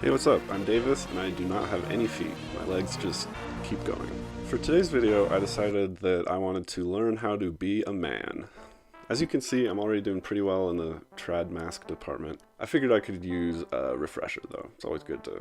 Hey, what's up? I'm Davis, and I do not have any feet. My legs just keep going. For today's video, I decided that I wanted to learn how to be a man. As you can see, I'm already doing pretty well in the trad mask department. I figured I could use a refresher, though. It's always good to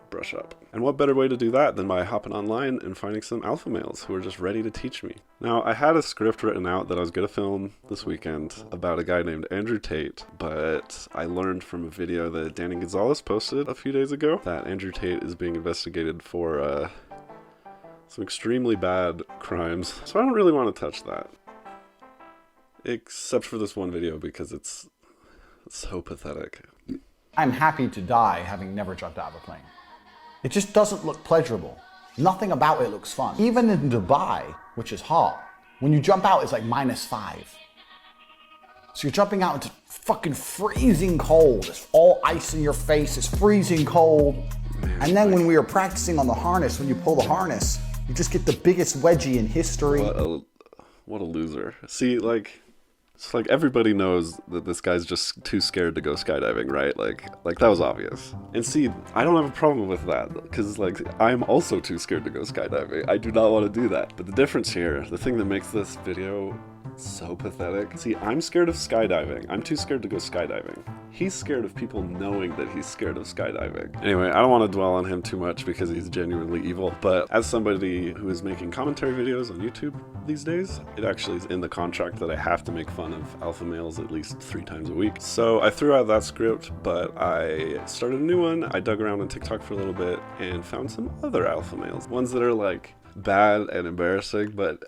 brush up. And what better way to do that than by hopping online and finding some alpha males who are just ready to teach me. Now, I had a script written out that I was going to film this weekend about a guy named Andrew Tate, but I learned from a video that Danny Gonzalez posted a few days ago that Andrew Tate is being investigated for some extremely bad crimes. So I don't really want to touch that. Except for this one video because it's so pathetic. I'm happy to die having never jumped out of a plane. It just doesn't look pleasurable. Nothing about it looks fun. Even in Dubai, which is hot, when you jump out, it's like -5. So you're jumping out into fucking freezing cold. It's all ice in your face. It's freezing cold. And then when we were practicing on the harness, when you pull the harness, you just get the biggest wedgie in history. What a loser. See, it's like everybody knows that this guy's just too scared to go skydiving, right? Like that was obvious. And see, I don't have a problem with that, because I'm also too scared to go skydiving. I do not want to do that. But the difference here, the thing that makes this video so pathetic, see, I'm scared of skydiving. I'm too scared to go skydiving. He's scared of people knowing that he's scared of skydiving. Anyway, I don't want to dwell on him too much because he's genuinely evil, but as somebody who is making commentary videos on YouTube these days, it actually is in the contract that I have to make fun of alpha males at least 3 times a week. So I threw out that script, but I started a new one. I dug around on TikTok for a little bit and found some other alpha males. Ones that are like bad and embarrassing, but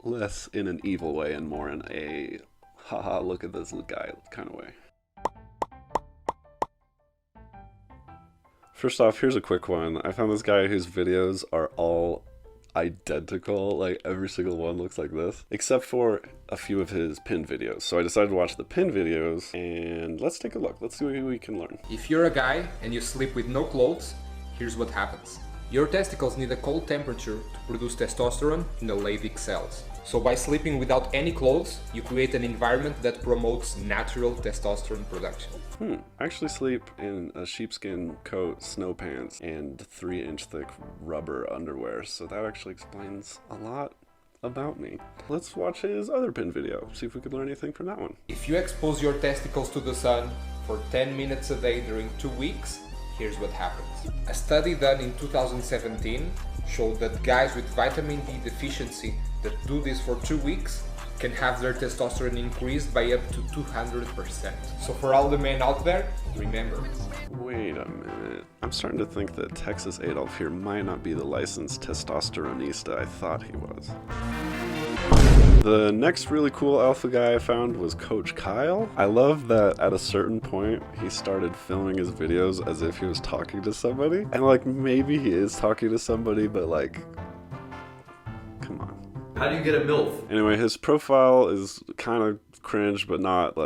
less in an evil way and more in a haha, look at this guy kind of way. First off, here's a quick one. I found this guy whose videos are all identical, like every single one looks like this, except for a few of his pin videos. So I decided to watch the pin videos and let's take a look. Let's see what we can learn. If you're a guy and you sleep with no clothes, here's what happens. Your testicles need a cold temperature to produce testosterone in the Leydig cells. So by sleeping without any clothes, you create an environment that promotes natural testosterone production. I actually sleep in a sheepskin coat, snow pants, and 3-inch thick rubber underwear, so that actually explains a lot about me. Let's watch his other pin video, see if we could learn anything from that one. If you expose your testicles to the sun for 10 minutes a day during 2 weeks, here's what happens. A study done in 2017 showed that guys with vitamin D deficiency that do this for 2 weeks can have their testosterone increased by up to 200%. So for all the men out there, remember. Wait a minute. I'm starting to think that Texas Adolf here might not be the licensed testosteronista I thought he was. The next really cool alpha guy I found was Coach Kyle. I love that at a certain point he started filming his videos as if he was talking to somebody. And maybe he is talking to somebody, but come on. How do you get a MILF? Anyway, his profile is kind of cringe, but not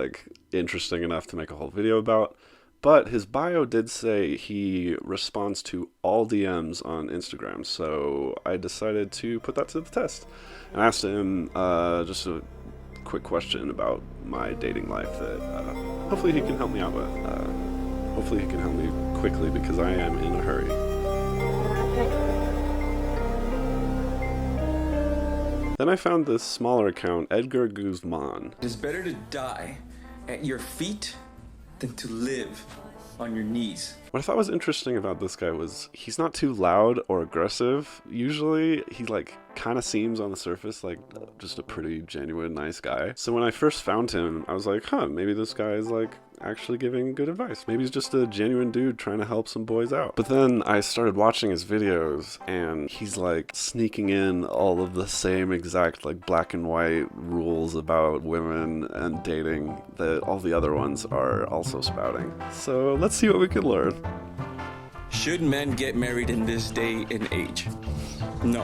interesting enough to make a whole video about. But his bio did say he responds to all DMs on Instagram, so I decided to put that to the test. And asked him just a quick question about my dating life that hopefully he can help me out with. Hopefully he can help me quickly because I am in a hurry. Then I found this smaller account, Edgar Guzman. It is better to die at your feet than to live on your knees. What I thought was interesting about this guy was he's not too loud or aggressive. Usually he kind of seems on the surface like just a pretty genuine, nice guy. So when I first found him, I was like, maybe this guy is actually giving good advice. Maybe he's just a genuine dude trying to help some boys out. But then I started watching his videos and he's sneaking in all of the same exact black and white rules about women and dating that all the other ones are also spouting. So let's see what we can learn. Should men get married in this day and age? No.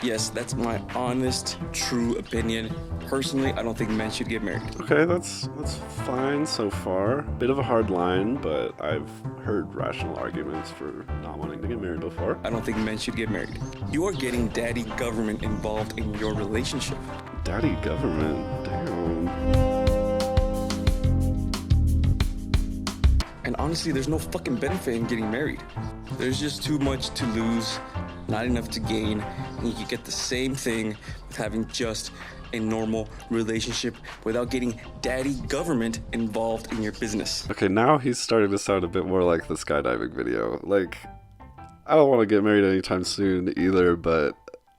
Yes, that's my honest, true opinion. Personally, I don't think men should get married. Okay, that's fine so far. Bit of a hard line, but I've heard rational arguments for not wanting to get married before. I don't think men should get married. You are getting daddy government involved in your relationship. Daddy government? Damn. And honestly, honestly, there's no fucking benefit in getting married. There's just too much to lose, not enough to gain, and you can get the same thing with having just a normal relationship without getting daddy government involved in your business. Okay, now he's starting to sound a bit more like the skydiving video. Like, I don't want to get married anytime soon either, but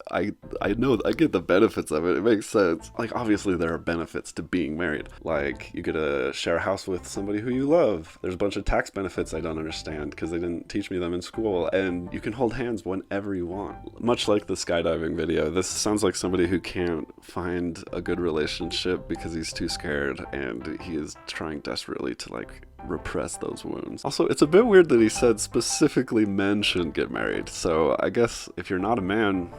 I know, I get the benefits of it. It makes sense. Like, obviously there are benefits to being married. Like, you get to share a house with somebody who you love. There's a bunch of tax benefits I don't understand because they didn't teach me them in school. And you can hold hands whenever you want. Much like the skydiving video, this sounds like somebody who can't find a good relationship because he's too scared and he is trying desperately to, like, repress those wounds. Also, it's a bit weird that he said specifically men shouldn't get married. So I guess if you're not a man,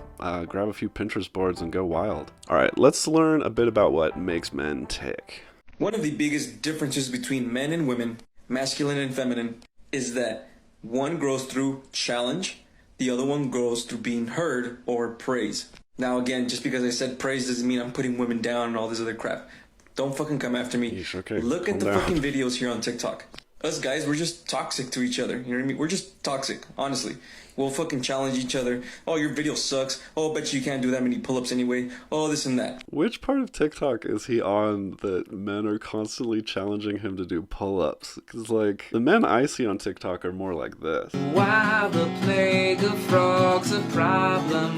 grab a few Pinterest boards and go wild. Alright, let's learn a bit about what makes men tick. One of the biggest differences between men and women, masculine and feminine, is that one grows through challenge, the other one grows through being heard or praise. Now again, just because I said praise doesn't mean I'm putting women down and all this other crap. Don't fucking come after me. Okay, look at the down. fucking videos here on TikTok. Us guys, we're just toxic to each other. You know what I mean? We're just toxic, honestly. We'll fucking challenge each other. Oh, your video sucks. Oh, bet you can't do that many pull-ups anyway. Oh, this and that. Which part of TikTok is he on that men are constantly challenging him to do pull-ups? Because, like, the men I see on TikTok are more like this. Why the plague of frogs a problem?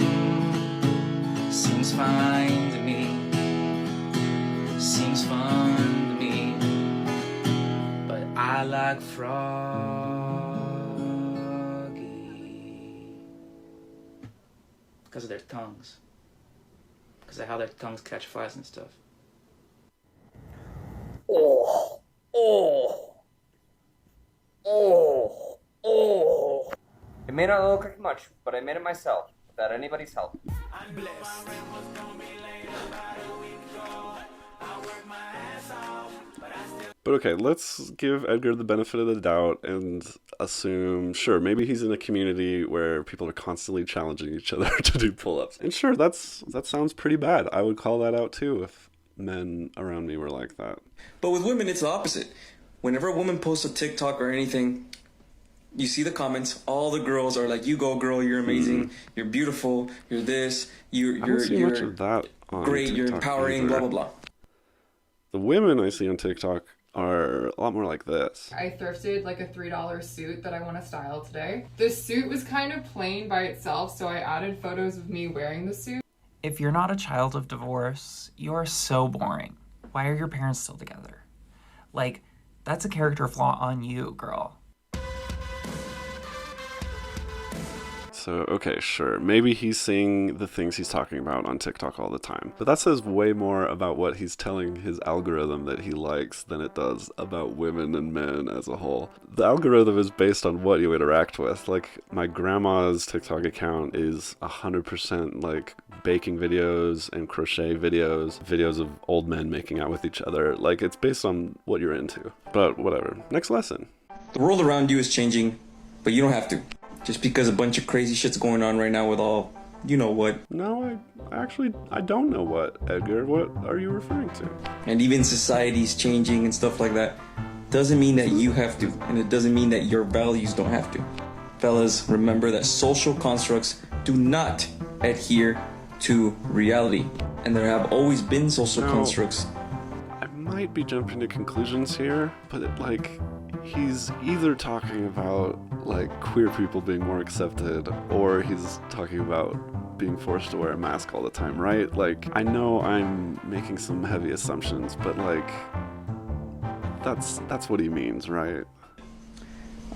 Seems fine to me. Seems fun to me. But I like froggy. Because of their tongues. Because of how their tongues catch flies and stuff. Oh, oh, oh, oh. It may not look like much, but I made it myself, without anybody's help. I'm blessed. But okay, let's give Edgar the benefit of the doubt and assume, sure, maybe he's in a community where people are constantly challenging each other to do pull-ups. And sure, that sounds pretty bad. I would call that out too if men around me were like that. But with women, it's the opposite. Whenever a woman posts a TikTok or anything, you see the comments, all the girls are like, you go girl, you're amazing, you're beautiful, you're this, I don't see much of that on great, TikTok you're empowering, either. blah, blah, blah. The women I see on TikTok are a lot more like this. I thrifted like a $3 suit that I want to style today. The suit was kind of plain by itself, so I added photos of me wearing the suit. If you're not a child of divorce, you're so boring. Why are your parents still together? Like, that's a character flaw on you, girl. So, okay, sure. Maybe he's seeing the things he's talking about on TikTok all the time. But that says way more about what he's telling his algorithm that he likes than it does about women and men as a whole. The algorithm is based on what you interact with. Like, my grandma's TikTok account is 100% like baking videos and crochet videos, videos of old men making out with each other. Like, it's based on what you're into. But whatever. Next lesson. The world around you is changing, but you don't have to. Just because a bunch of crazy shit's going on right now with all, you know what. No, I don't know what, Edgar. What are you referring to? And even society's changing and stuff like that. Doesn't mean that you have to, and it doesn't mean that your values don't have to. Fellas, remember that social constructs do not adhere to reality. And there have always been social constructs. I might be jumping to conclusions here, but he's either talking about like queer people being more accepted, or he's talking about being forced to wear a mask all the time, right? Like, I know I'm making some heavy assumptions, but like, that's what he means, right?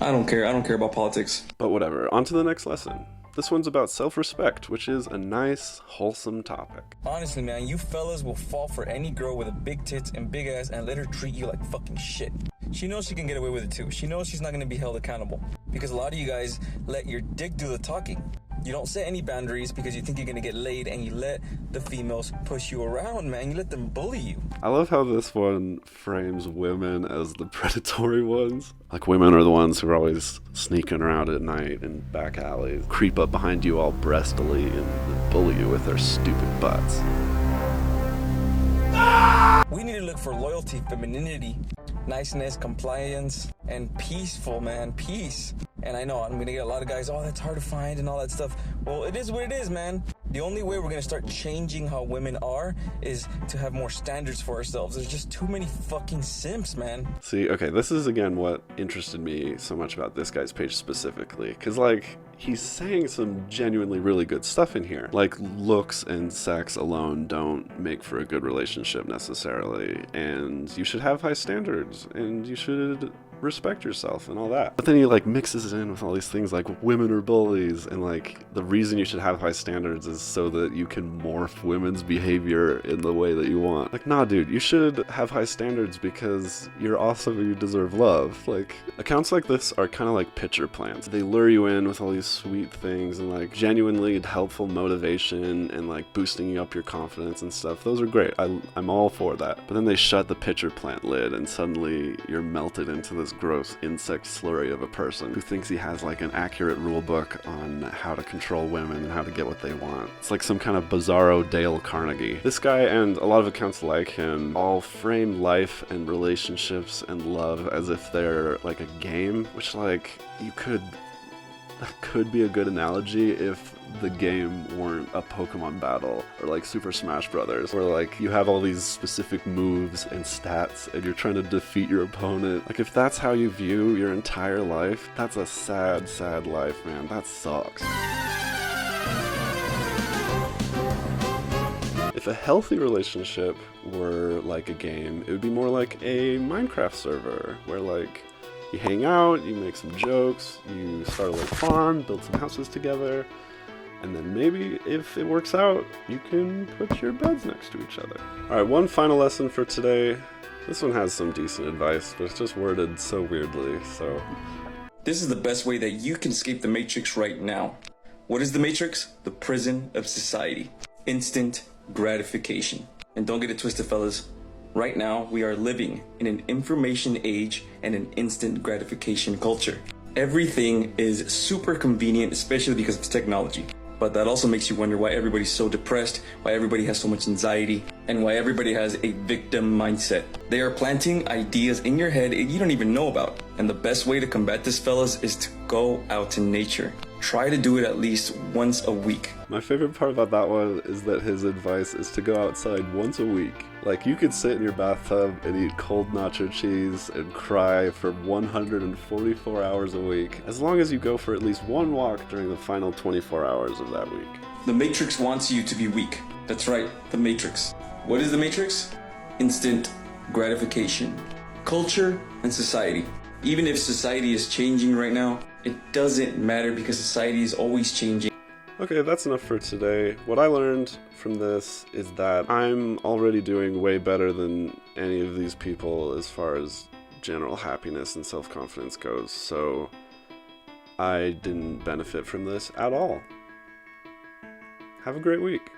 I don't care about politics. But whatever, on to the next lesson. This one's about self-respect, which is a nice, wholesome topic. Honestly, man, you fellas will fall for any girl with a big tits and big ass and let her treat you like fucking shit. She knows she can get away with it too. She knows she's not gonna be held accountable. Because a lot of you guys let your dick do the talking. You don't set any boundaries because you think you're gonna get laid, and you let the females push you around, man. You let them bully you. I love how this one frames women as the predatory ones. Like, women are the ones who are always sneaking around at night in back alleys, creep up behind you all breastily, and bully you with their stupid butts. We need to look for loyalty, femininity, niceness, compliance, and peaceful, man. Peace. And I know I'm gonna get a lot of guys, oh, that's hard to find and all that stuff. Well, it is what it is, man. The only way we're gonna start changing how women are is to have more standards for ourselves. There's just too many fucking simps, man. See, okay, this is again what interested me so much about this guy's page specifically. Because, like, he's saying some genuinely really good stuff in here. Like, looks and sex alone don't make for a good relationship necessarily. And you should have high standards. And you should respect yourself and all that. But then he like mixes it in with all these things like women are bullies, and like the reason you should have high standards is so that you can morph women's behavior in the way that you want. Like, nah, dude, you should have high standards because you're awesome and you deserve love. Like, accounts like this are kind of like pitcher plants. They lure you in with all these sweet things and like genuinely helpful motivation and like boosting you up your confidence and stuff. Those are great. I'm all for that. But then they shut the pitcher plant lid and suddenly you're melted into this gross insect slurry of a person who thinks he has like an accurate rule book on how to control women and how to get what they want. It's like some kind of bizarro Dale Carnegie. This guy and a lot of accounts like him all frame life and relationships and love as if they're like a game, which like that could be a good analogy if the game weren't a Pokemon battle or like Super Smash Brothers, where like you have all these specific moves and stats and you're trying to defeat your opponent. Like, if that's how you view your entire life, that's a sad, sad life, man. That sucks. If a healthy relationship were like a game, it would be more like a Minecraft server where like you hang out, you make some jokes, you start a little farm, build some houses together, and then maybe if it works out, you can put your beds next to each other. Alright, one final lesson for today. This one has some decent advice, but it's just worded so weirdly, so... This is the best way that you can escape the Matrix right now. What is the Matrix? The prison of society. Instant gratification. And don't get it twisted, fellas. Right now, we are living in an information age and an instant gratification culture. Everything is super convenient, especially because of technology. But that also makes you wonder why everybody's so depressed, why everybody has so much anxiety, and why everybody has a victim mindset. They are planting ideas in your head you don't even know about. And the best way to combat this, fellas, is to go out to nature. Try to do it at least once a week. My favorite part about that one is that his advice is to go outside once a week. Like, you could sit in your bathtub and eat cold nacho cheese and cry for 144 hours a week, as long as you go for at least one walk during the final 24 hours of that week. The Matrix wants you to be weak. That's right, the Matrix. What is the Matrix? Instant gratification. Culture and society. Even if society is changing right now, it doesn't matter because society is always changing. Okay, that's enough for today. What I learned from this is that I'm already doing way better than any of these people as far as general happiness and self-confidence goes, so I didn't benefit from this at all. Have a great week.